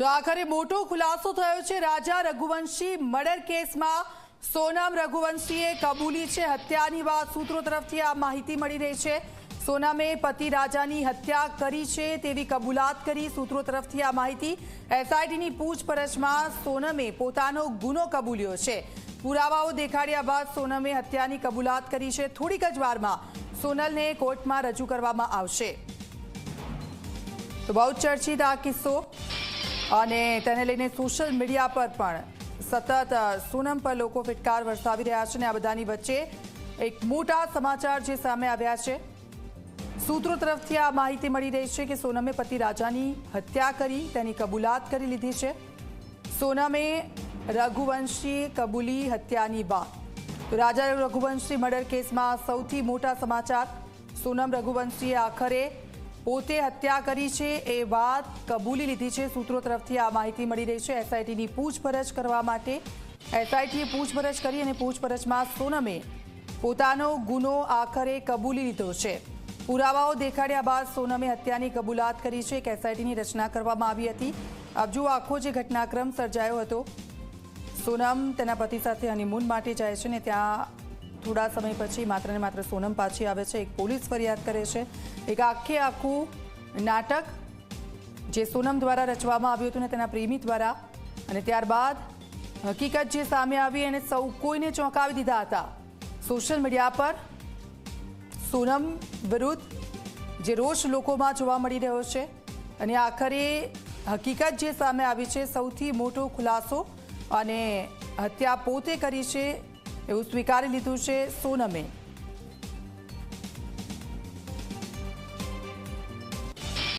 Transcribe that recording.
તો આખરે મોટો ખુલાસો થયો છે રાજા રઘુવંશી મર્ડર કેસમાં। સોનમ રઘુવંશીએ કબૂલી છે હત્યાની વાત। સૂત્રો તરફથી આ માહિતી મળી રહી છે। સોનમે પતિ રાજાની હત્યા કરી છે તેવી કબૂલાત કરી। સૂત્રો તરફથી આ માહિતી। એસઆઈટીની પૂછપરછમાં સોનમે પોતાનો ગુનો કબૂલ્યો છે। પુરાવાઓ દેખાડ્યા બાદ સોનમે હત્યાની કબૂલાત કરી છે। થોડીક જ વારમાં સોનલને કોર્ટમાં રજૂ કરવામાં આવશે। તો બહુ ચર્ચિત આ કિસ્સો અને તેને લઈને સોશિયલ મીડિયા પર પણ સતત સોનમ પર લોકો ફિટકાર વરસાવી રહ્યા છે। અને આ બધાની વચ્ચે એક મોટા સમાચાર જે સામે આવ્યા છે। સૂત્રો તરફથી આ માહિતી મળી રહી છે કે સોનમે પતિ રાજાની હત્યા કરી તેની કબૂલાત કરી લીધી છે। સોનમે રઘુવંશીએ કબૂલી હત્યાની વાત। તો રાજા રઘુવંશી મર્ડર કેસમાં સૌથી મોટા સમાચાર। સોનમ રઘુવંશીએ આખરે પોતે હત્યા કરી છે એ વાત કબૂલી લીધી છે। સૂત્રો તરફથી આ માહિતી મળી રહી છે। એસઆઈટીની પૂછપરછ કરવા માટે એસઆઈટીએ પૂછપરછ કરી અને પૂછપરછમાં સોનમે પોતાનો ગુનો આખરે કબૂલી લીધો છે। પુરાવાઓ દેખાડ્યા બાદ સોનમે હત્યાની કબૂલાત કરી છે। એક એસઆઈટીની રચના કરવામાં આવી હતી। આપ જુઓ આખો જે ઘટનાક્રમ સર્જાયો હતો। સોનમ તેના પતિ સાથે હનીમૂન માટે જાય છે ને ત્યાં થોડા સમય પછી માત્ર ને માત્ર સોનમ પાછી આવે છે। એક પોલીસ ફરિયાદ કરે છે। એક આખું નાટક જે સોનમ દ્વારા રચવામાં આવ્યું હતું ને તેના પ્રેમી દ્વારા। અને ત્યારબાદ હકીકત જે સામે આવી અને સૌ કોઈને ચોંકાવી દીધા હતા। સોશિયલ મીડિયા પર સોનમ વિરુદ્ધ જે રોષ લોકોમાં જોવા મળી રહ્યો છે અને આખરે હકીકત જે સામે આવી છે સૌથી મોટો ખુલાસો અને હત્યા પોતે કરી છે એવું સ્વીકારી લીધું છે સોનમે।